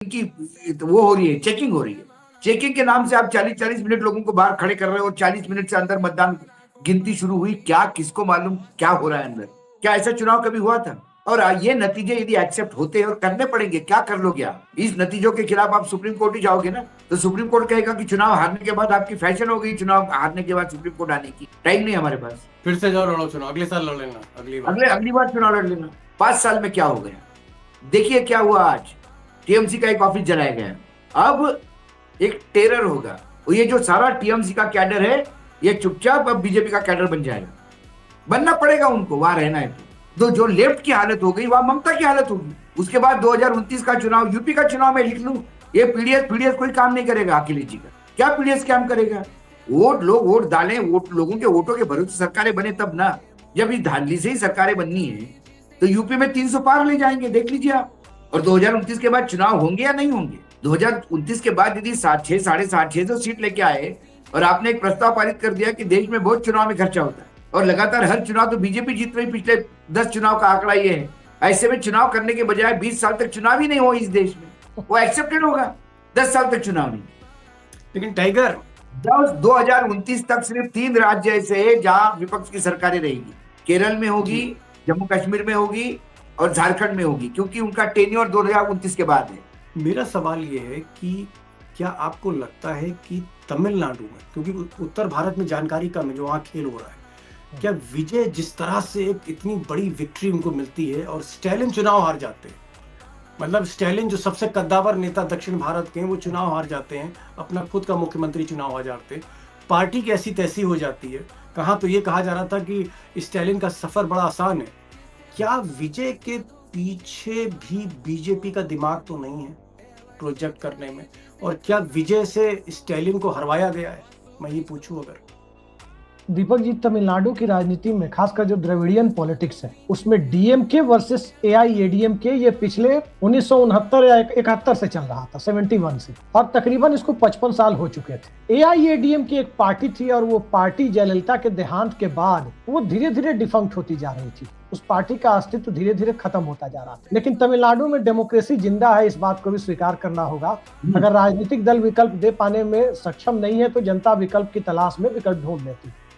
इनकी वो हो रही है, चेकिंग हो रही है। चेकिंग के नाम से आप 40-40 मिनट लोगों को बाहर खड़े कर रहे हो और 40 मिनट से अंदर मतदान गिनती शुरू हुई। क्या, किसको मालूम क्या हो रहा है अंदर? क्या ऐसा चुनाव कभी हुआ था? और ये नतीजे यदि एक्सेप्ट होते हैं और करने पड़ेंगे, क्या कर लोगे आप? इस नतीजों के खिलाफ आप सुप्रीम कोर्ट ही जाओगे ना, तो सुप्रीम कोर्ट कहेगा कि चुनाव हारने के बाद आपकी फैशन हो गई चुनाव हारने के बाद सुप्रीम कोर्ट आने की। टाइम नहीं हमारे पास। फिर से जाओ लड़ो चुनाव, अगले साल लड़ लेना, अगली बार चुनाव लड़ लेना। 5 साल में क्या हो गया? देखिए क्या हुआ आज। टीएमसी का एक ऑफिस जलाया गया। अब एक टेरर होगा, और ये जो सारा टीएमसी का कैडर है, ये चुपचाप अब बीजेपी का कैडर बन जाएगा। बनना पड़ेगा उनको, वहां रहना है तो जो लेफ्ट की हालत हो गई वहां ममता की हालत होगी। उसके बाद 2029 का चुनाव, यूपी का चुनाव में लिख लूं, ये पीडीएस कोई काम नहीं करेगा। अखिलेश जी का क्या पीडीएस काम करेगा? लोग वोट डालें, लोगों के वोटों के भरोसे सरकारें बने तब ना। जब इस धांधली से ही सरकारें बननी है तो यूपी में 300 पार ले जाएंगे, देख लीजिए आप। और 2029 के बाद चुनाव होंगे या नहीं होंगे? 2029 के बाद यदि 600 सीट लेके आए और आपने एक प्रस्ताव पारित कर दिया कि देश में बहुत चुनाव में खर्चा होता है और लगातार हर चुनाव तो बीजेपी जीत रही, पिछले 10 चुनाव का आंकड़ा ये है, ऐसे में चुनाव करने के बजाय 20 साल तक चुनाव ही नहीं हो इस देश में, वो एक्सेप्टेड होगा। 10 साल तक चुनाव नहीं। लेकिन टाइगर, 2029 तक सिर्फ 3 राज्य ऐसे हैं जहां विपक्ष की सरकारें रहेगी। केरल में होगी, जम्मू कश्मीर में होगी और झारखंड में होगी, क्योंकि उनका टेन्योर 2029 के बाद है। मेरा सवाल ये है कि क्या आपको लगता है कि तमिलनाडु में, क्योंकि उत्तर भारत में जानकारी कम है जो वहाँ खेल हो रहा है, क्या विजय जिस तरह से एक इतनी बड़ी विक्ट्री उनको मिलती है और स्टालिन चुनाव हार जाते हैं, मतलब स्टालिन जो सबसे कद्दावर नेता दक्षिण भारत के हैं वो चुनाव हार जाते हैं, अपना खुद का मुख्यमंत्री चुनाव हार जाते हैं, पार्टी कैसी तैसी हो जाती है। कहाँ तो ये कहा जा रहा था कि स्टालिन का सफर बड़ा आसान है। क्या विजय के पीछे भी बीजेपी का दिमाग तो नहीं है प्रोजेक्ट करने में? और क्या विजय से स्टालिन को हरवाया गया है, मैं ये पूछूं अगर? दीपक जी, तमिलनाडु की राजनीति में खासकर जो द्रविडियन पॉलिटिक्स है उसमें डीएमके वर्सेस एआईएडीएमके ये पिछले 1969 या 71 से चल रहा था, 71 से, और तकरीबन इसको 55 साल हो चुके थे। एआईएडीएमके एक पार्टी थी और वो पार्टी जयललिता के देहांत के बाद वो धीरे धीरे डिफंक्ट होती जा रही थी। उस पार्टी का अस्तित्व धीरे धीरे खत्म होता जा रहा था। लेकिन तमिलनाडु में डेमोक्रेसी जिंदा है, इस बात को भी स्वीकार करना होगा। अगर राजनीतिक दल विकल्प दे पाने में सक्षम नहीं है तो जनता विकल्प की तलाश में विकल्प ढूंढ लेती है।